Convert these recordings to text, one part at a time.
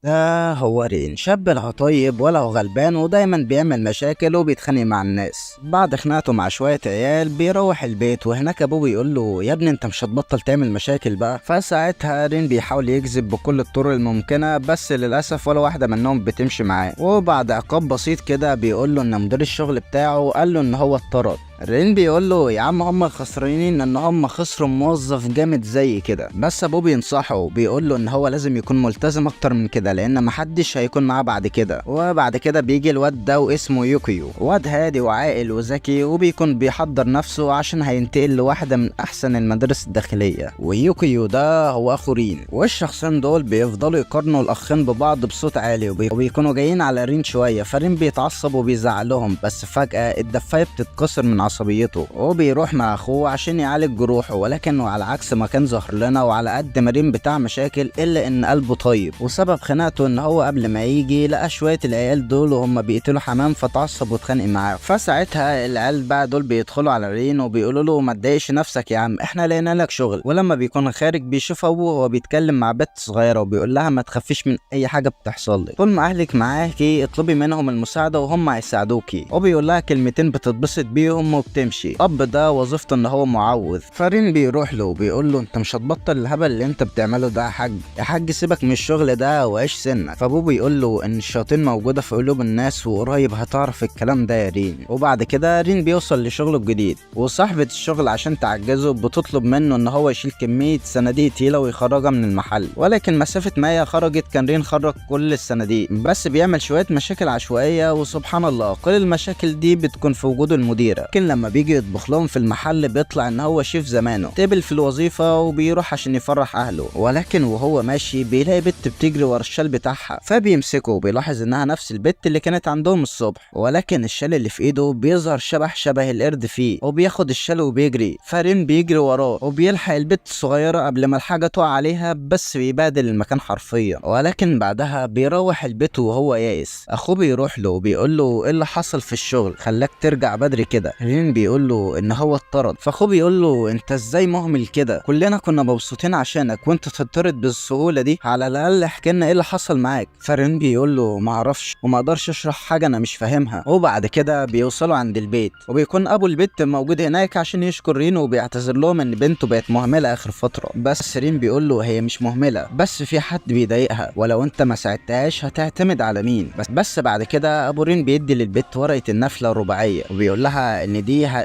ده هو رين، شاب لا طيب ولا هو غلبان، ودايما بيعمل مشاكل وبيتخانق مع الناس. بعد خناقته مع شوية عيال بيروح البيت، وهناك ابوه بيقول له يا ابني انت مش هتبطل تعمل مشاكل بقى. فساعتها رين بيحاول يكذب بكل الطرق الممكنة، بس للأسف ولا واحدة منهم بتمشي معاه. وبعد عقاب بسيط كده بيقول له ان مدير الشغل بتاعه قال له ان هو اتطرد. رين بيقول له يا عم هم خسرانين ان هم خسروا موظف جامد زي كده، بس ابوه بينصحه بيقول له ان هو لازم يكون ملتزم اكتر من كده لان محدش هيكون معاه بعد كده. وبعد كده بيجي الواد ده واسمه يوكيو، واد هادي وعاقل وذكي، وبيكون بيحضر نفسه عشان هينتقل لواحدة من احسن المدارس الداخلية. ويوكيو ده هو اخو رين، والشخصين دول بيفضلوا يقارنوا الاخين ببعض بصوت عالي، وبيكونوا جايين على رين شوية، فرين بيتعصب وبيزعلهم، بس فجأة الدفاية بتتكسر من عصبيته وبيروح مع اخوه عشان يعالج جروحه. ولكنه على عكس ما كان ظاهر لنا، وعلى قد ما رين بتاع مشاكل الا ان قلبه طيب. وسبب خناقته ان هو قبل ما يجي لقى شويه العيال دول وهم بيقتلوا حمام، فتعصب واتخانق معاه. فساعتها العيال بقى دول بيدخلوا على رين وبيقولوا له ما تضايقش نفسك يا عم، احنا لقينا لك شغل. ولما بيكون خارج بيشوف ابوه وهو بيتكلم مع بنت صغيره وبيقول لها ما تخافيش من اي حاجه بتحصل لك، طول ما اهلك معاكي اطلبي منهم المساعده وهم هيساعدوكي. وبيقول لها كلمتين بتتبسط بيهم وبتمشي. اب ده وظيفته ان هو معوذ، فرين بيروح له وبيقول له انت مش هتبطل الهبل اللي انت بتعمله ده يا حاج، يا حاج سيبك من الشغل ده وعيش سنك. فابوه بيقول له ان الشياطين موجوده في قلوب الناس، وقريب هتعرف الكلام ده يا رين. وبعد كده رين بيوصل لشغله الجديد، وصاحبه الشغل عشان تعجزه بتطلب منه ان هو يشيل كميه صناديق تقيله ويخرجها من المحل. ولكن مسافه ما هي خرجت كان رين خرج كل الصناديق، بس بيعمل شويه مشاكل عشوائيه، وسبحان الله كل المشاكل دي بتكون في وجود المديره. لكن لما بيجي يطبخ لهم في المحل بيطلع ان هو شيف زمانه، تقبل في الوظيفه وبيروح عشان يفرح اهله. ولكن وهو ماشي بيلاقي بنت بتجري ورا الشال بتاعها، فبيمسكه وبيلاحظ انها نفس البنت اللي كانت عندهم الصبح. ولكن الشال اللي في ايده بيظهر شبه القرد فيه، وبياخد الشال وبيجري. فرين بيجري وراه وبيلحق البنت الصغيره قبل ما الحاجه تقع عليها، بس بيبهدل المكان حرفيا. ولكن بعدها بيروح البيت وهو يائس. اخوه بيروح له وبيقول له ايه اللي حصل في الشغل خلاك ترجع بدري كده. رين بيقول له ان هو اتطرد. فاخوه بيقول له انت ازاي مهمل كده، كلنا كنا مبسوطين عشانك وانت تتطرد بالسهوله دي، على الاقل احكي لنا ايه اللي حصل معاك. فرين بيقول له ما اعرفش وما اقدرش اشرح حاجه انا مش فاهمها. وبعد كده بيوصلوا عند البيت، وبيكون ابو البيت موجود هناك عشان يشكر رين، وبيعتذر لهم ان بنته بقت مهمله اخر فتره. بس رين بيقول له هي مش مهمله، بس في حد بيضايقها، ولو انت ما ساعدتهاش هتعتمد على مين. بس بعد كده ابو رين بيدي للبنت ورقه النفله الرباعيه، وبيقول لها ان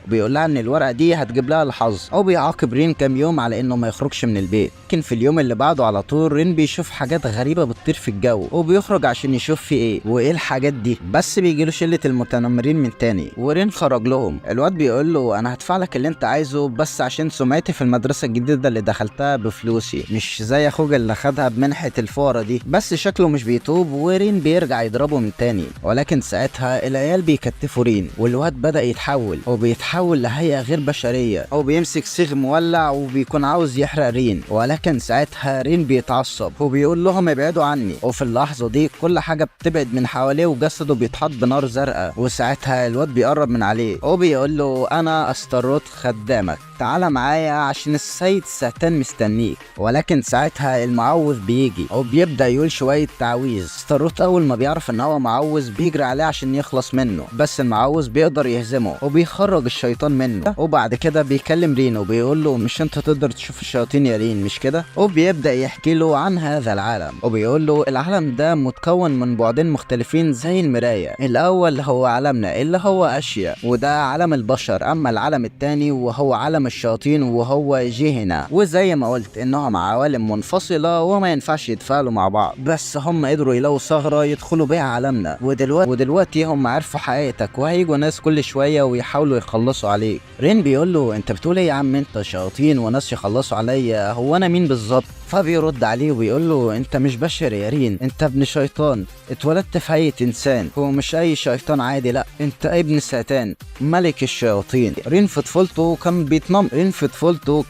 بيقول لها ان الورقه دي هتجيب لها الحظ. او بيعاقب رين كام يوم على انه ما يخرجش من البيت. لكن في اليوم اللي بعده على طول رين بيشوف حاجات غريبه بتطير في الجو، وبيخرج عشان يشوف في ايه وايه الحاجات دي. بس بيجيله شله المتنمرين من تاني، ورين خرج لهم. الواد بيقول له انا هدفع لك اللي انت عايزه، بس عشان سمعتي في المدرسه الجديده اللي دخلتها بفلوسي، مش زي اخوك اللي خدها بمنحه الفقرا دي. بس شكله مش بيتوب، ورين بيرجع يضربه من تاني. ولكن ساعتها العيال بيكتفوا رين، والواد بدا يتحول، وبيتحول لهيئه غير بشريه، او بيمسك صيغ مولع وبيكون عاوز يحرق رين. ولكن ساعتها رين بيتعصب وبيقول لهم ابعدوا عني. وفي اللحظه دي كل حاجه بتبعد من حواليه، وجسده بيتحط بنار زرقاء. وساعتها الواد بيقرب من عليه وبيقول له انا استروت خدامك، تعالى معايا عشان السيد سهتان مستنيك. ولكن ساعتها المعوذ بيجي وبيبدا يقول شويه تعويذ. استروت اول ما بيعرف ان هو معوذ بيجري عليه عشان يخلص منه، بس المعوذ بيقدر يهزمه وبيخرج الشيطان منه. وبعد كده بيكلم رين وبيقول له مش انت تقدر تشوف الشياطين يا رين مش كده؟ وبيبدا يحكي له عن هذا العالم، وبيقول له العالم ده متكون من بعدين مختلفين زي المرايه. الاول هو عالمنا اللي هو اشياء، وده عالم البشر. اما العالم الثاني وهو عالم الشياطين وهو جهنة. وزي ما قلت انهم عوالم منفصلة وما ينفعش يتفاعلوا مع بعض، بس هم قدروا يلاقوا ثغرة يدخلوا بيها عالمنا. ودلوقتي هم عرفوا حقيقتك، وهيجوا ناس كل شوية ويحاولوا يخلصوا عليك. رين بيقول له انت بتقول ايه يا عم، انت شياطين وناس يخلصوا عليا، هو انا مين بالظبط؟ فبيرد عليه وبيقول له انت مش بشر يا رين، انت ابن شيطان، اتولدت في هيئة انسان، هو مش اي شيطان عادي، لا انت ابن ساتان ملك الشياطين. رين في طفولته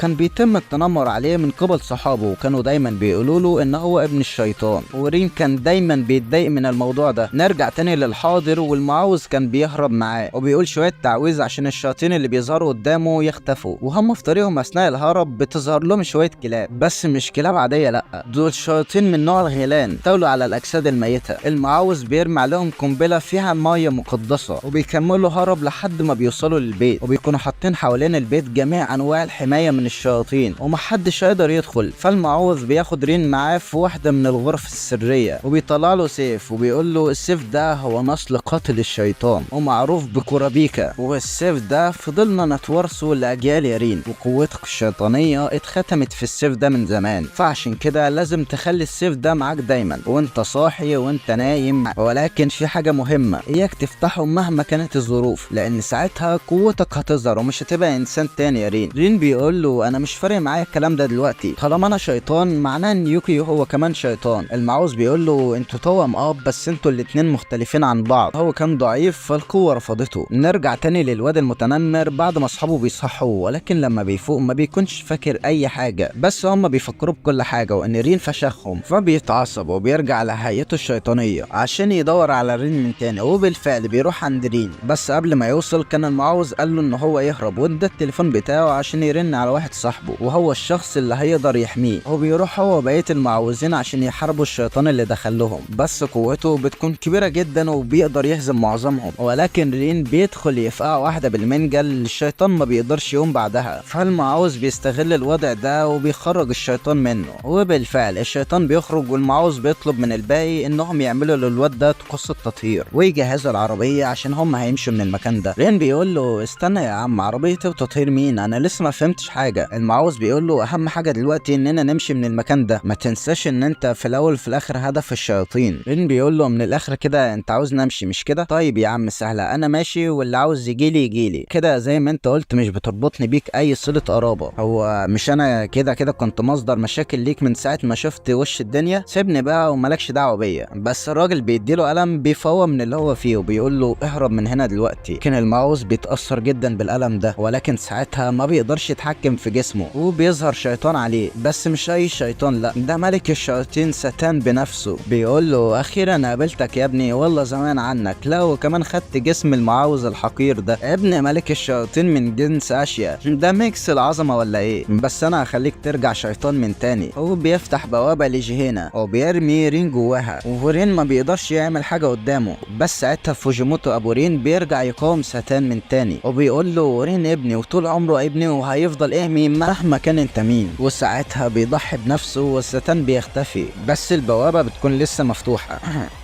كان بيتم التنمر عليه من قبل صحابه، وكانوا دايما بيقولوا له ان هو ابن الشيطان. ورين كان دايما بيتضايق من الموضوع ده. نرجع تاني للحاضر، والمعوذ كان بيهرب معاه وبيقول شوية تعويذ عشان الشياطين اللي بيظهروا قدامه يختفوا. وهم في طريقهم اثناء الهرب بتظهر لهم شوية كلاب، بس مش كلاب كلاب عاديه، لا دول شياطين من نوع الغيلان تولوا على الاجساد الميته. المعوذ بيرمي عليهم قنبله فيها ميه مقدسه وبيكملوا هرب لحد ما بيوصلوا للبيت، وبيكونوا حاطين حوالين البيت جميع انواع الحمايه من الشياطين ومحدش يقدر يدخل. فالمعوذ بياخد رين معاه في واحده من الغرف السريه وبيطلع له سيف وبيقول له السيف ده هو نسل قاتل الشيطان ومعروف بكورابيكا، والسيف ده فضلنا نتورثه لاجيال يا رين، وقوتك الشيطانيه اتختمت في السيف ده من زمان، فعشان كده لازم تخلي السيف ده معاك دايما وانت صاحي وانت نايم. ولكن في حاجه مهمه، اياك تفتحه مهما كانت الظروف، لان ساعتها قوتك هتظهر ومش هتبقى انسان تاني يا رين. رين بيقول له انا مش فارق معايا الكلام ده دلوقتي، طالما انا شيطان معناه ان يوكيو هو كمان شيطان. المعوذ بيقول له انتوا توأم بس انتوا الاتنين مختلفين عن بعض، هو كان ضعيف فالقوه رفضته. نرجع تاني للواد المتنمر بعد ما اصحابه بيصحوه، ولكن لما بيفوق ما بيكونش فاكر اي حاجه، بس هم بيفكروا بكل حاجه وان رين فشخهم، فبيتعصب وبيرجع لهيئته الشيطانيه عشان يدور على رين من تاني. وبالفعل بيروح عند رين، بس قبل ما يوصل كان المعوذ قال له ان هو يهرب وادى التليفون بتاعه عشان يرن على واحد صاحبه وهو الشخص اللي هيقدر يحميه، وبيروح هو وبقيه المعوذين عشان يحاربوا الشيطان اللي دخلهم، بس قوته بتكون كبيره جدا وبيقدر يهزم معظمهم. ولكن رين بيدخل يفقع واحده بالمنجل، الشيطان ما بيقدرش يقوم بعدها، فالمعوذ بيستغل الوضع ده وبيخرج الشيطان منه. وبالفعل الشيطان بيخرج والمعوذ بيطلب من الباقي انهم يعملوا للواد ده طقوس التطهير ويجهزوا العربيه عشان هم هيمشوا من المكان ده. رين بيقول له استنى يا عم، عربيه وتطهير مين؟ انا لسه ما فهمتش حاجه. المعوذ بيقول له اهم حاجه دلوقتي اننا نمشي من المكان ده، ما تنساش ان انت في الاول وفي الاخر هدف الشياطين. رين بيقول له من الاخر كده انت عاوز نمشي مش كده؟ طيب يا عم سهله، انا ماشي واللي عاوز يجيلي يجيلي كده، زي ما انت قلت مش بتربطني بيك اي صله قرابه، هو مش انا كده كده كنت مصدر مشاكل ليك من ساعه ما شفت وش الدنيا؟ سيبني بقى ومالكش دعوه بيا. بس الراجل بيديله قلم بيفوق من اللي هو فيه وبيقول له اهرب من هنا دلوقتي. كان المعوذ بيتاثر جدا بالقلم ده، ولكن ساعتها ما بيقدرش يتحكم في جسمه وبيظهر شيطان عليه، بس مش اي شيطان، لا ده ملك الشياطين ساتان بنفسه. بيقول له اخيرا قابلتك يا ابني، والله زمان عنك، لا وكمان خدت جسم المعوذ الحقير ده، ابن ملك الشياطين من جنس اشياء، ده ميكس العظمه ولا ايه؟ بس انا هخليك ترجع شيطان من تاني. هو بيفتح بوابه لجهينا وبيرمي رين جواها، ورين ما بيقدرش يعمل حاجه قدامه، بس ساعتها فوجيموتو ابو رين بيرجع يقاوم ساتان من تاني وبيقول له رين ابني وطول عمره ابني وهيفضل مين مهما كان انت مين. وساعتها بيضحي بنفسه والساتان بيختفي، بس البوابه بتكون لسه مفتوحه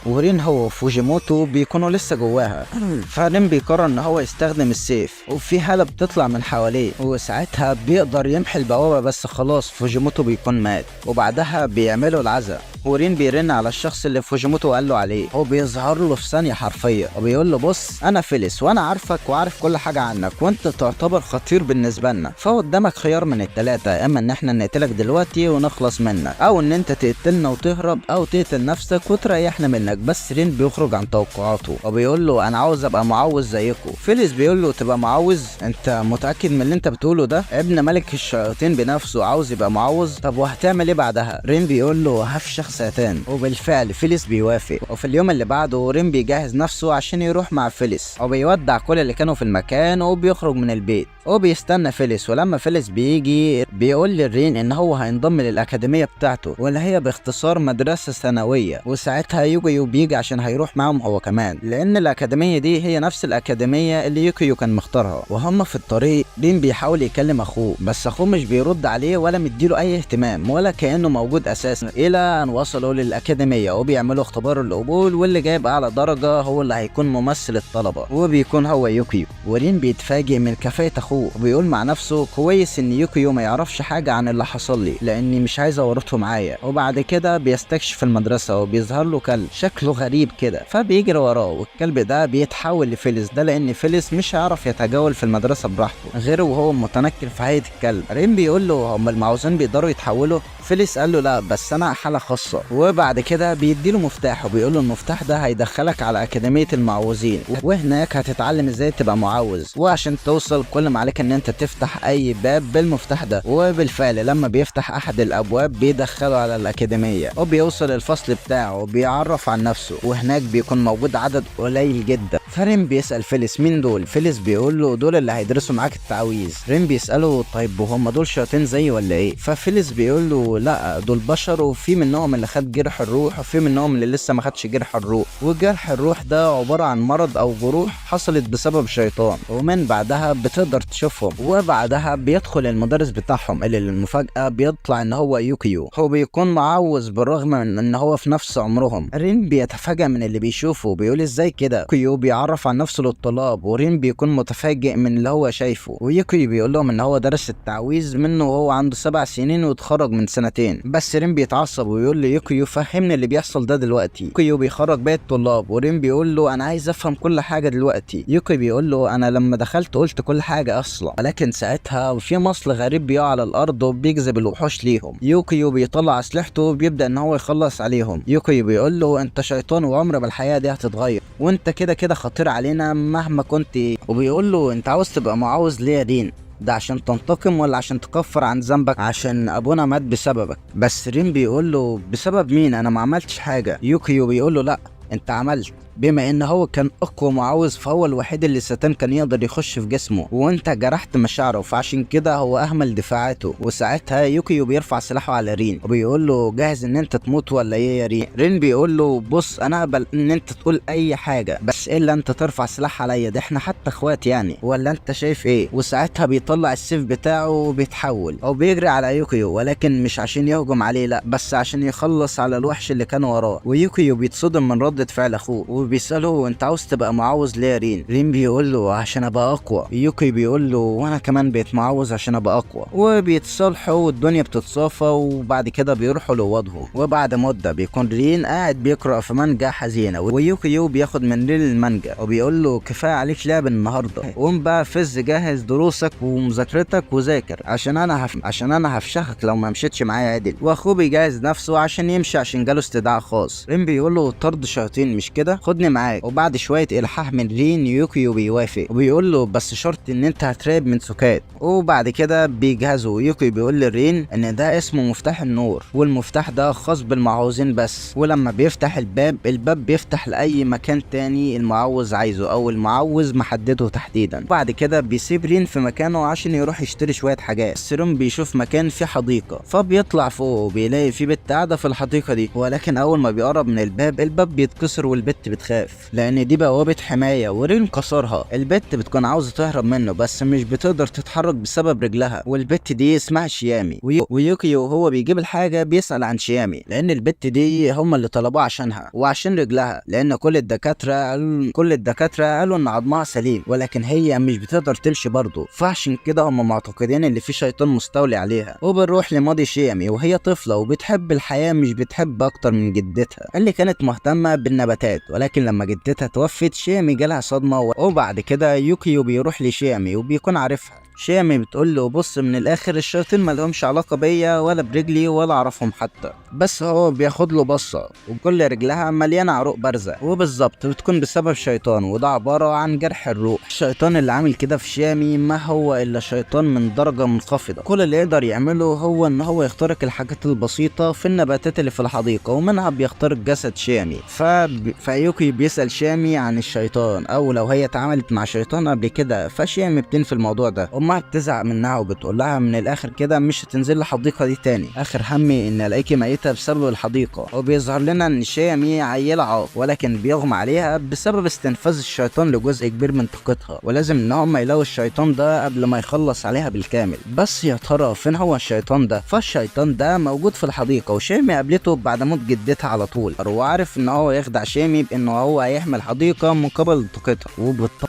ورين هو وفوجيموتو بيكونوا لسه جواها. فرين بيقرر ان هو يستخدم السيف وفي هاله بتطلع من حواليه، وساعتها بيقدر يمحي البوابه، بس خلاص فوجيموتو بيكون مات. وبعدها بيعملوا العزاء ورين بيرن على الشخص اللي فوجيموتو قال له عليه، هو بيظهر له في ثانيه حرفيا وبيقول له بص انا فيليس وانا عارفك وعارف كل حاجه عنك وانت تعتبر خطير بالنسبه لنا، فقدامك خيار من الثلاثه، اما ان احنا نقتلك دلوقتي ونخلص منك، او ان انت تقتلنا وتهرب، او تقتل نفسك وتريحنا منك. بس رين بيخرج عن توقعاته وبيقول له انا عاوز ابقى معوذ زيكم. فيليس بيقول له تبقى معوذ؟ انت متاكد من اللي انت بتقوله ده؟ ابن ملك الشياطين بنفسه عاوز يبقى معوذ؟ طب وهتعمل ايه بعدها؟ رين بيقول له هفشخ ساتان. وبالفعل فيليس بيوافق، وفي اليوم اللي بعده رين بيجهز نفسه عشان يروح مع فيليس وبيودع كل اللي كانوا في المكان وبيخرج من البيت وبيستنى فيليس. ولما فيليس بيجي بيقول لرين ان هو هينضم للاكاديميه بتاعته واللي هي باختصار مدرسه ثانويه، وساعتها يوكيو بيجي عشان هيروح معاهم هو كمان، لان الاكاديميه دي هي نفس الاكاديميه اللي يوكيو كان مختارها. وهم في الطريق رين بيحاول يكلم اخوه، بس اخوه مش بيرد عليه ولا مديله اي اهتمام ولا كانه موجود اساسا، الى ان وصلوا للاكاديميه وبيعملوا اختبار القبول، واللي جايب اعلى درجه هو اللي هيكون ممثل الطلبه وبيكون هو يوكيو. ورين بيتفاجئ من كفاءه اخوه وبيقول مع نفسه كويس ان يوكيو ما يعرفش حاجه عن اللي حصل لي لاني مش عايز اورطه معايا. وبعد كده بيستكشف المدرسه وبيظهر له كلب شكله غريب كده، فبيجري وراه، والكلب ده بيتحول لفيليس ده لان فيليس مش هيعرف يتجول في المدرسه براحته غير وهو متنكر في هيئه الكلب. رين بيقول له هم المعوذين بيقدروا يتحولوا؟ فيليس قال له لا بس انا حاله خاصه. وبعد كده بيديله مفتاح وبيقول له المفتاح ده هيدخلك على اكاديميه المعوذين، وهناك هتتعلم ازاي تبقى معوذ، وعشان توصل كل ما عليك ان انت تفتح اي باب بالمفتاح ده. وبالفعل لما بيفتح احد الابواب بيدخله على الاكاديميه وبيوصل الفصل بتاعه وبيعرف عن نفسه، وهناك بيكون موجود عدد قليل جدا. فرين بيسال فيليس مين دول؟ فيليس بيقول له دول اللي هيدرسوا معاك التعويذ. رين بيساله طيب وهم دول شياطين زي ولا ايه؟ ففيليس بيقول له لا دول بشر، وفي منهم اللي خد جرح الروح وفي منهم اللي لسه ما خدش جرح الروح، وجرح الروح ده عباره عن مرض او جروح حصلت بسبب شيطان، ومن بعدها بتقدر تشوفهم. وبعدها بيدخل المدرس بتاعهم اللي للمفاجاه بيطلع ان هو يوكيو. هو بيكون معوذ بالرغم من ان هو في نفس عمرهم. رين بيتفاجئ من اللي بيشوفه، بيقول ازاي كده؟ يوكيو بيعرف عن نفسه للطلاب، ورين بيكون متفاجئ من اللي هو شايفه. ويوكيو بيقول لهم ان هو درس التعويذ منه وهو عنده 7 سنين واتخرج من 2 سنين. بس رين بيتعصب ويقول له يوكيو فهمني اللي بيحصل ده دلوقتي. يوكيو بيخرج باقي الطلاب، ورين بيقول له انا عايز افهم كل حاجه دلوقتي. يوكيو بيقول له انا لما دخلت قلت كل حاجه اصلا، ولكن ساعتها في مصل غريب بيقع على الارض وبيجذب الوحوش ليهم. يوكيو بيطلع اسلحته وبيبدا ان هو يخلص عليهم. يوكيو بيقول له انت شيطان وعمر ما الحياه دي هتتغير، وانت كده كده خطير علينا مهما كنت. وبيقول له انت عاوز تبقى معوذ ليه يا رين؟ ده عشان تنتقم ولا عشان تكفر عن ذنبك عشان ابونا مات بسببك؟ بس رين بيقول له بسبب مين؟ انا ما عملتش حاجه. يوكيو بيقول له لا انت عملت، بما ان هو كان اقوى معوذ فهو الوحيد اللي الستان كان يقدر يخش في جسمه، وانت جرحت مشاعره فعشان كده هو اهمل دفاعاته. وساعتها يوكيو بيرفع سلاحه على رين وبيقول له جاهز ان انت تموت ولا ايه يا رين؟ رين بيقول له بص انا اقبل ان انت تقول اي حاجه بس الا انت ترفع سلاح عليا، ده احنا حتى اخوات يعني، ولا انت شايف ايه؟ وساعتها بيطلع السيف بتاعه وبيتحول او بيجري على يوكيو، ولكن مش عشان يهجم عليه لا، بس عشان يخلص على الوحش اللي كان وراه. ويوكيو بيتصدم من ردة فعل اخوه وبيسأله انت عاوز تبقى معوذ ليه يا رين؟ رين بيقول له عشان ابقى اقوى. يوكي بيقول له وانا كمان بقيت معوذ عشان ابقى اقوى. وبيتصالحوا والدنيا بتتصافى، وبعد كده بيروحوا لوضعه. وبعد مده بيكون رين قاعد بيقرا في مانجا حزينه، ويوكيو بياخد من رين المانجا وبيقول له كفايه عليك لعب النهارده، قوم بقى فز جهز دروسك ومذاكرتك وذاكر عشان انا هفشخك لو ما مشيتش معايا عدل. واخوه بيجهز نفسه عشان يمشي عشان جاله استدعاء خاص. رين بيقول له طرد شياطين مش كده؟ خدني معاك. وبعد شويه الحاح من رين يوكيو بيوافق وبيقول له بس شرط ان انت هتراقب من سكات. وبعد كده بيجهزوا. يوكيو بيقول لرين ان ده اسمه مفتاح النور، والمفتاح ده خاص بالمعوذين بس، ولما بيفتح الباب بيفتح لاي مكان تاني المعوذ عايزه او المعوذ محدده تحديدا. وبعد كده بيسيب رين في مكانه عشان يروح يشتري شويه حاجات. بس رين بيشوف مكان فيه حديقه فبيطلع فوق وبيلاقي في بنت قاعده في الحديقه دي، ولكن اول ما بيقرب من الباب بيتكسر والبت بتخاف لان دي بوابه حمايه ورين كسرها. البت بتكون عاوزه تهرب منه بس مش بتقدر تتحرك بسبب رجلها، والبت دي اسمها شيامي. ويوكيو هو بيجيب الحاجه بيسال عن شيامي لان البت دي هم اللي طلبوها عشانها وعشان رجلها، لان كل الدكاتره قالوا ان عظمها سليم ولكن هي مش بتقدر تمشي برضه، فعشان كده هم معتقدين ان في شيطان مستولي عليها. وبنروح لماضي شيامي وهي طفله وبتحب الحياه مش بتحب اكتر من جدتها اللي كانت مهتمه بالنباتات، ولكن لما جدتها توفت شيامي جالها صدمه. وبعد كده يوكيو بيروح لشيامي وبيكون عارفها. شيامي بتقول له بص من الاخر الشياطين ما لهمش علاقه بيا ولا برجلي ولا اعرفهم حتى، بس هو بياخد له بصه وكل رجلها مليانه عروق بارزه وبالظبط بتكون بسبب شيطان، وده عباره عن جرح الروح. الشيطان اللي عامل كده في شيامي ما هو الا شيطان من درجه منخفضه، كل اللي يقدر يعمله هو ان هو يخترق الحاجات البسيطه في النباتات اللي في الحديقه ومنها بيخترق جسد شيامي. فيوكي بيسال شيامي عن الشيطان او لو هي اتعاملت مع شيطان قبل كده، فشيامي بتنفي الموضوع ده. امها بتزعق منها وبتقول لها من الاخر كده مش هتنزل الحديقه دي تاني، اخر همي ان الاقيكي ميته بسبب الحديقه. وبيظهر لنا ان شيامي عيله عاق ولكن بيغمى عليها بسبب استنفاذ الشيطان لجزء كبير من طاقتها، ولازم ان هم يلاقوا الشيطان ده قبل ما يخلص عليها بالكامل. بس يا ترى فين هو الشيطان ده؟ فالشيطان ده موجود في الحديقه وشيامي قابلته بعد موت جدتها على طول، وعارف ان هو يخدع شيامي بانه هو هيحمل حديقه مقابل طاقتها،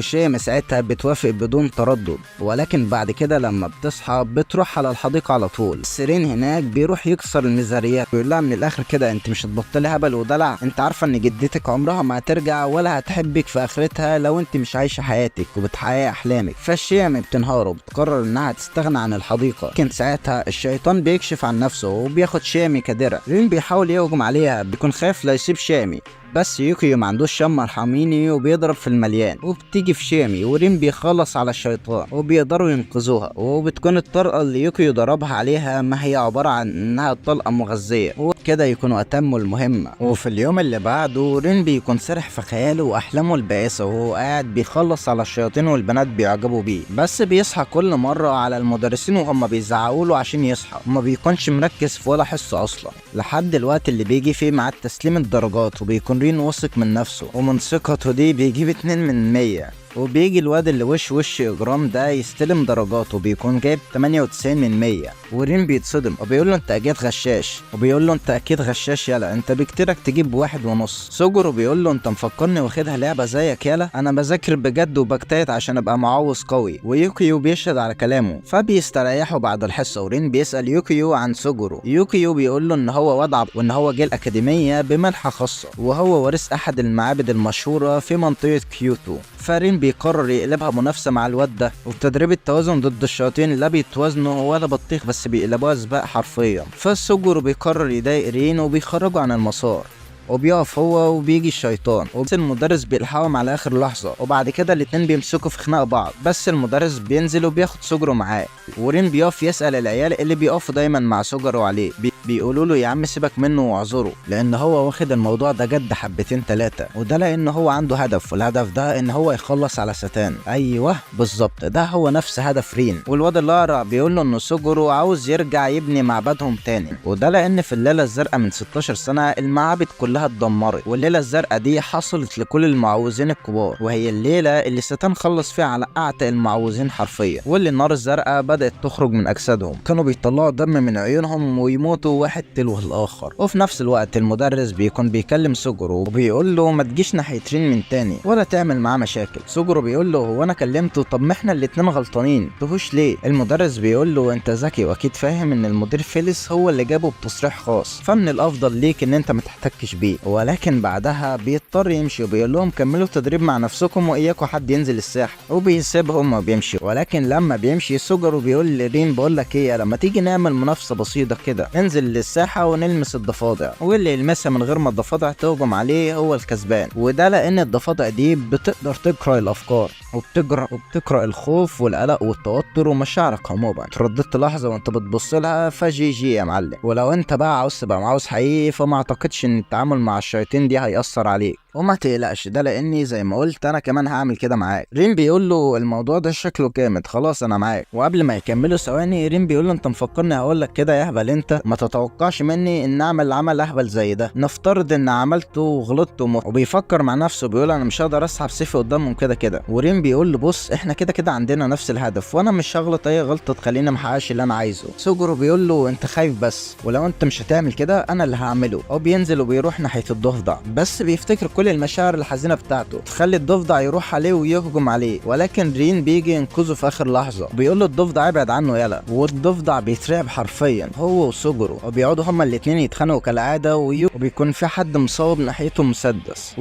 شيامي ساعتها بتوافق بدون تردد. ولكن بعد كده لما بتصحى بتروح على الحديقه على طول. رين هناك بيروح يكسر الميزاريات ويقول لها من الاخر كده انت مش هتبطلي هبل ودلع، انت عارفه ان جدتك عمرها ما هترجع ولا هتحبك في اخرتها لو انت مش عايشه حياتك وبتحققي احلامك. فالشيامي بتنهار وبتقرر انها تستغنى عن الحديقه، لكن ساعتها الشيطان بيكشف عن نفسه وبياخد شيامي كدرع. رين بيحاول يهجم عليها بيكون خايف لا يسيب شيامي، بس يوكيو ما عندوش شم مرحميني وبيضرب في المليان، وبتيجي في شامي ورين بيخلص على الشيطان وبيقدروا ينقذوها، وبتكون الطلقه اللي يوكيو ضربها عليها ما هي عباره عن انها طلقه مغذيه، وكده يكونوا اتموا المهمه. وفي اليوم اللي بعده رين بيكون سرح في خياله واحلامه البائسه وهو قاعد بيخلص على الشياطين والبنات بيعجبوا بيه، بس بيصحى كل مره على المدرسين وهم بيزعقوا له عشان يصحى، وما بيكونش مركز في ولا حصه اصلا، لحد الوقت اللي بيجي فيه ميعاد تسليم الدرجات، وبيكون رين واثق من نفسه، ومن ثقته دي بيجيب 2 من 100. وبيجي الواد اللي وش اجرام ده يستلم درجاته وبيكون جايب 98 من 100، ورين بيتصدم وبيقول له انت اكيد غشاش، وبيقول له انت اكيد غشاش يالا، انت بكتيرك تجيب 1.5. سوجورو بيقول له انت مفكرني واخدها لعبه زيك يالا، انا بذاكر بجد وبجتهد عشان ابقى معوض قوي. ويوكيو بيشهد على كلامه، فبيستريحوا بعد الحصه، ورين بيسال يوكيو عن سوجورو. يوكيو بيقول له ان هو وضع وان هو جه الاكاديميه بمنحه خاصه، وهو وارث احد المعابد المشهوره في منطقه كيوتو، فرين بيقرر يقلبها منافسه مع الواد ده، وبتدريب التوازن ضد الشياطين لا بيتوازنوا ولا بطيخ بس بيقلبوها سباق حرفيا. فالسوجورو بيقرر يضايق رين وبيخرجوا عن المسار، وبيقف هو وبيجي الشيطان، وبس المدرس بيلحقهم على اخر لحظه، وبعد كده الاتنين بيمسكوا في خناق بعض، بس المدرس بينزل وبياخد سوجورو معاه، ورين بيقف يسال العيال اللي بيقفوا دايما مع سوجورو عليه، بيقولوا له يا عم سيبك منه واعذره، لان هو واخد الموضوع ده جد حبتين 3، وده لان هو عنده هدف، والهدف ده ان هو يخلص على ساتان. ايوه بالظبط، ده هو نفس هدف رين. والواد الاقرع بيقول له ان سوجورو عاوز يرجع يبني معبدهم تاني، وده لان في الليله الزرقاء من 16 سنه المعابد كلها اتدمرت، والليله الزرقاء دي حصلت لكل المعوذين الكبار، وهي الليله اللي ساتان خلص فيها على اعتى المعوذين حرفيا، واللي النار الزرقاء بدات تخرج من اجسادهم، كانوا بيطلعوا دم من عيونهم ويموتوا واحد تلو الاخر. وفي نفس الوقت المدرس بيكون بيكلم سوجورو وبيقول له ما تجيش ناحيه رين من تاني ولا تعمل معاه مشاكل. سوجورو بيقول له هو انا كلمته؟ طب ما احنا الاتنين غلطانين، تهوش ليه؟ المدرس بيقول له انت ذكي واكيد فاهم ان المدير فيليس هو اللي جابه بتصريح خاص، فمن الافضل ليك ان انت ما تحتكش بيه. ولكن بعدها بيضطر يمشي وبيقول لهم كملوا تدريب مع نفسكم واياكم حد ينزل الساحه، وبيسيبهم وبيمشي. ولكن لما بيمشي سوجورو بيقول لرين بقول لك ايه، لما تيجي نعمل منافسه بسيطه كده، ننزل للساحه ونلمس الضفادع، واللي يلمسها من غير ما الضفادع تهجم عليه هو الكسبان. وده لان الضفادع دي بتقدر تقرا الافكار وبتقرا الخوف والقلق والتوتر ومشاعرك عموما. ترددت لحظه وانت بتبص لها فجي جي يا معلم. ولو انت بقى عاوز تبقى معوز حقيقي فما اعتقدش ان التعامل مع الشياطين دي هيأثر عليك، وما تقلقش ده لاني زي ما قلت انا كمان هعمل كده معاك. رين بيقول له الموضوع ده شكله جامد، خلاص انا معاك. وقبل ما يكملوا ثواني رين بيقول له انت مفكرني هقول لك كده يا اهبل انت؟ ما تتوقعش مني ان اعمل عمل اهبل زي ده، نفترض ان عملته وغلطت وبيفكر مع نفسه بيقول انا مش هقدر اسحب سيفي قدامهم كده. ورين بيقول له بص احنا كده عندنا نفس الهدف، وانا مش هغلط اي غلطه تخليني ما احققش اللي انا عايزه. سوجورو بيقول له انت خايف بس، ولو انت مش هتعمل كده انا اللي هعمله. هو بينزل وبيروح ناحيه الضفدع، بس بيفتكر كل المشاعر الحزينه بتاعته تخلي الضفدع يروح عليه ويهجم عليه، ولكن رين بيجي ينقذه في اخر لحظه، بيقول له الضفدع ابعد عنه يلا، والضفدع بيترعب حرفيا هو وسوجورو، وبيقعدوا هما الاثنين يتخانقوا كالعاده، وبيكون في حد مصاب ناحيته مسدس،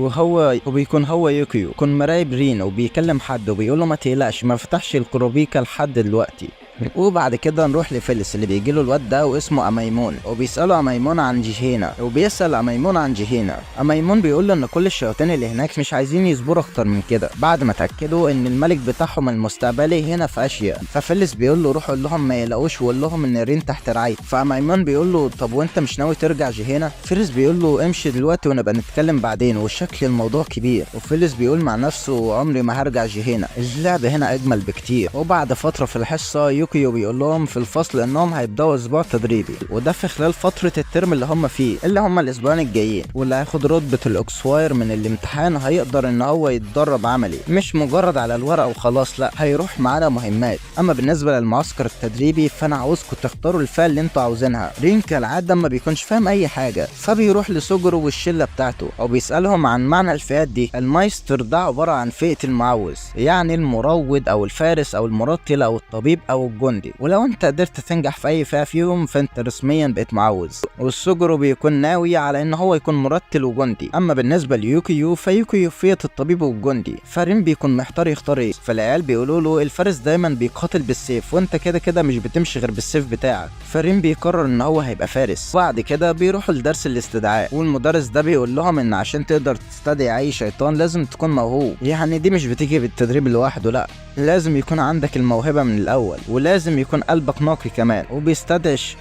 وبيكون هو يوكيو يكون مراقب رين وبيكلم حد وبيقول له ما تقلقش ما فتحش الكروبيكا لحد دلوقتي. وبعد كده نروح لفيليس اللي بيجيله الواد ده واسمه اميمون، وبيساله اميمون عن جيهينا، وبيسال اميمون عن جيهينا. اميمون بيقول له ان كل الشياطين اللي هناك مش عايزين يصبروا اكتر من كده بعد ما اتاكدوا ان الملك بتاعهم المستقبلي هنا في اشياء. ففيليس بيقول له روح قول لهم ما يلاقوش وقول لهم ان رين تحت رعاية. فاميمون بيقول له طب وانت مش ناوي ترجع جيهينا؟ فيليس بيقول له امشي دلوقتي ونبقى نتكلم بعدين، والشكل الموضوع كبير. وفيليس بيقول مع نفسه عمري ما هرجع جيهينا، اللعب هنا اجمل بكتير. وبعد فتره في الحصه يوكيو بيقول لهم في الفصل انهم هيبداوا اسبوع تدريبي، وده في خلال فتره الترم اللي هم فيه اللي هم الاسبوعين الجايين، واللي هياخد رتبه الاكسواير من الامتحان هيقدر ان هو يتدرب عملي مش مجرد على الورق وخلاص، لا هيروح معانا مهمات. اما بالنسبه للمعسكر التدريبي فانا عاوزكم تختاروا الفئه اللي انتوا عاوزينها. رين كالعاده ما بيكونش فاهم اي حاجه، فبيروح لسوجورو والشله بتاعته او بيسالهم عن معنى الفئات دي. المايستر ده عباره عن فئه المعوذ، يعني المروض او الفارس او المرتل او الطبيب او والجندي، ولو انت قدرت تنجح في اي فئة فيهم فانت رسميا بقيت معوذ. والسوجورو بيكون ناوي على ان هو يكون مرتل وجندي. اما بالنسبة ليوكيو فيوكيو فئة الطبيب والجندي، فرين بيكون محتار يختار ايه. فالعيال بيقولوا له الفارس دايما بيقاتل بالسيف وانت كده كده مش بتمشي غير بالسيف بتاعك. فرين بيقرر ان هو هيبقى فارس. بعد كده بيروحوا لدرس الاستدعاء، والمدرس ده بيقول لهم ان عشان تقدر تستدعي اي شيطان لازم تكون موهوب. يعني دي مش بتيجي بالتدريب لوحده، لا، لازم يكون عندك الموهبة من الاول، ولازم يكون قلبك نقي كمان.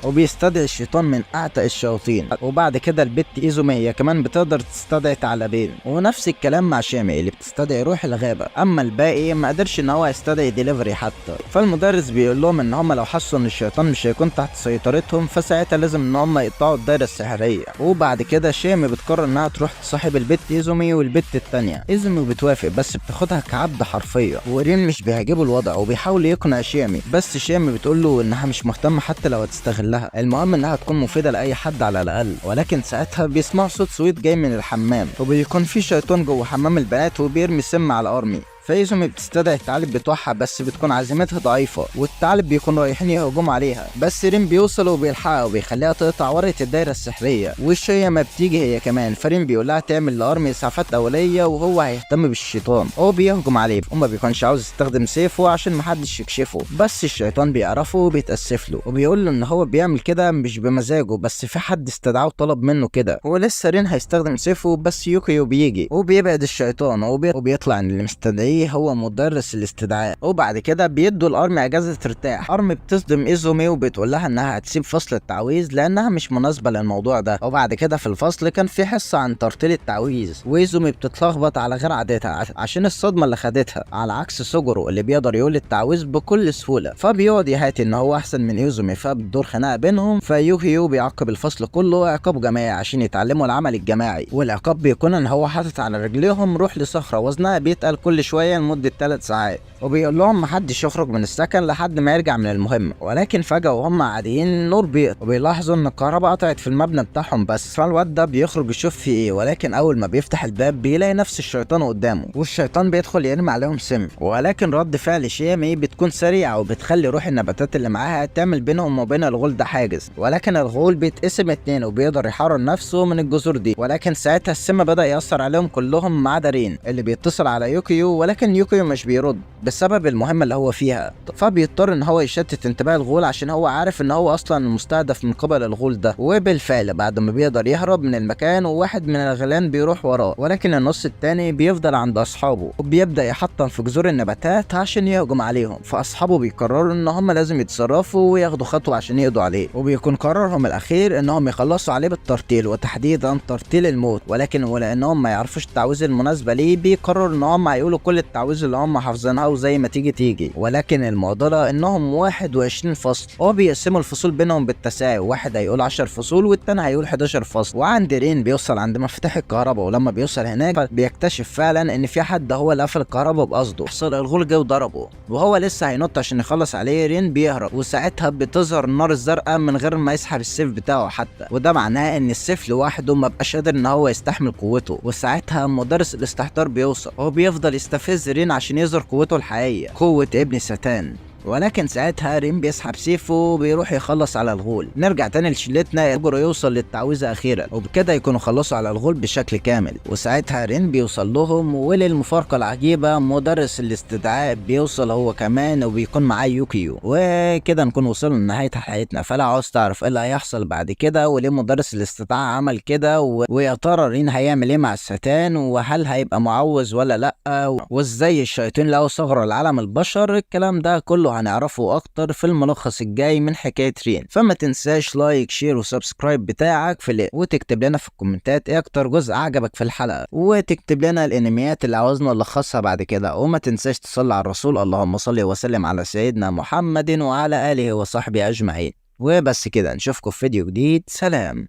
وبيستدعي الشيطان من اعتى الشياطين. وبعد كده البت ايزومي هي كمان بتقدر تستدعي ثعلبين، ونفس الكلام مع شامي اللي بتستدعي روح الغابة. اما الباقي ما قدرش ان هو يستدعي ديليفري حتى. فالمدرس بيقول لهم ان هم لو حسوا ان الشيطان مش هيكون تحت سيطرتهم فساعتها لازم ان هم يقطعوا الدايرة السحرية. وبعد كده شامي بتقرر انها تروح تصاحب البت ايزومي، والبت التانية ايزومي بتوافق بس بتاخدها كعبد حرفيا. ورين مش بيعجبه الوضع وبيحاول يقنع شامي، بس شامي بتقول له انها مش مهتمة حتى لو هتستغلها، المهم انها تكون مفيدة لاي حد على الاقل. ولكن ساعتها بيسمعوا صوت سويت جاي من الحمام، وبيكون في شيطان جوه حمام البنات وبيرمي سم على ارمي. فايزومي بتستدعي الثعالب بتوعها بس بتكون عزيمتها ضعيفة، والثعالب بيكونوا رايحين يهجموا عليها، بس رين بيوصل وبيلحقها وبيخليها تقطع ورقة الدايرة السحرية. والشية ما بتيجي هي كمان، فرين بيقولها تعمل لارمي اسعافات اولية وهو هيهتم بالشيطان. هو بيهجم عليه وما بيكونش عاوز يستخدم سيفه عشان محدش يكشفه، بس الشيطان بيعرفه وبيتأسف له وبيقول له ان هو بيعمل كده مش بمزاجه، بس في حد استدعاه وطلب منه كده. هو لسه رين هيستخدم سيفه بس يوكيو بيجي وبيبعد الشيطان وبيطلع ان اللي مستدعيه هو مدرس الاستدعاء. وبعد كده بيدوا الارمي اجازه ترتاح. ارمي بتصدم ايزومي وبتقول لها انها هتسيب فصل التعويذ لانها مش مناسبه للموضوع ده. وبعد كده في الفصل كان في حصه عن ترتيل التعويذ، وايزومي بتتلخبط على غير عادتها عشان الصدمه اللي خدتها، على عكس سوجورو اللي بيقدر يقول التعويذ بكل سهوله. فبيقعد يهاتي ان هو احسن من ايزومي، فبتدور خناقه بينهم. فيوكيو بيعاقب الفصل كله عقاب جماعي عشان يتعلموا العمل الجماعي، والعقاب بيكون ان هو حاطط على رجليهم روح لصخره وزنها بيتقل كل شويه لمدة 3 ساعات، وبيقول لهم محدش يخرج من السكن لحد ما يرجع من المهمة. ولكن فجأة وهم قاعدين النور بيقطع، وبيلاحظوا ان الكهرباء قطعت في المبنى بتاعهم بس. فالواد ده بيخرج يشوف في ايه، ولكن اول ما بيفتح الباب بيلاقي نفس الشيطان قدامه، والشيطان بيدخل يرمي عليهم سم. ولكن رد فعل شيامي بتكون سريعة وبتخلي روح النباتات اللي معاها تعمل بينهم وبين الغول ده حاجز. ولكن الغول بيتقسم 2 وبيقدر يحرر نفسه من الجذور دي. ولكن ساعتها السم بدأ يأثر عليهم كلهم ما عدا رين اللي بيتصل على يوكيو، ولكن يوكيو مش بيرد بسبب المهمة اللي هو فيها. فبيضطر ان هو يشتت انتباه الغول عشان هو عارف ان هو اصلا المستهدف من قبل الغول ده. وبالفعل بعد ما بيقدر يهرب من المكان وواحد من الغيلان بيروح وراه، ولكن النص التاني بيفضل عند اصحابه وبيبدأ يحطم في جذور النباتات عشان يهجم عليهم. فاصحابه بيقرروا ان هم لازم يتصرفوا وياخدوا خطوة عشان يقضوا عليه، وبيكون قرارهم الاخير انهم يخلصوا عليه بالترتيل وتحديدا ترتيل الموت. ولكن ولانهم ما يعرفوش التعويذ المناسبة ليه بيقرروا ان هم هيقولوا كل التعويذ اللي هم حافظينها وزي ما تيجي. ولكن المعضله انهم 21 فصل، هو بيقسموا الفصول بينهم بالتساوي، واحد هيقول 10 فصول والتاني هيقول 11 فصل. وعند رين بيوصل عند مفتاح الكهرباء، ولما بيوصل هناك بيكتشف فعلا ان في حد هو اللي قفل الكهرباء بقصده. حصل الغول جه وضربه، وهو لسه هينط عشان يخلص عليه. رين بيهرب، وساعتها بتظهر النار الزرقاء من غير ما يسحب السيف بتاعه حتى، وده معناه ان السيف لوحده ما بقاش قادر ان هو يستحمل قوته. وساعتها مدرس الاستحضار بيوصل، هو بيفضل يستفز رين عشان يظهر قوته الحقيقيه، قوه ابن ساتان. ولكن ساعتها رين بيسحب سيفه وبيروح يخلص على الغول. نرجع تاني لشلتنا، يقدروا يوصل للتعويذة أخيرا، وبكده يكونوا خلصوا على الغول بشكل كامل. وساعتها رين بيوصل لهم، وللمفارقة العجيبة مدرس الاستدعاء بيوصل هو كمان وبيكون معاه يوكيو. وكده نكون وصلنا لنهاية حلقتنا. فلا عاوز تعرف ايه اللي هيحصل بعد كده، وليه مدرس الاستدعاء عمل كده، ويا ترى رين هيعمل ايه مع الستان، وهل هيبقى معوذ ولا لأ، وازاي الشياطين لقوا ثغرة لعالم البشر، الكلام ده كله هنعرفه اكتر في الملخص الجاي من حكاية رين. فما تنساش لايك شير وسبسكرايب بتاعك وتكتب لنا في الكومنتات ايه اكتر جزء عجبك في الحلقة، وتكتب لنا الانميات اللي عاوزنا نلخصها بعد كده. وما تنساش تصلي على الرسول، اللهم صل وسلم على سيدنا محمد وعلى آله وصحبه اجمعين. وبس كده، نشوفكم في فيديو جديد. سلام.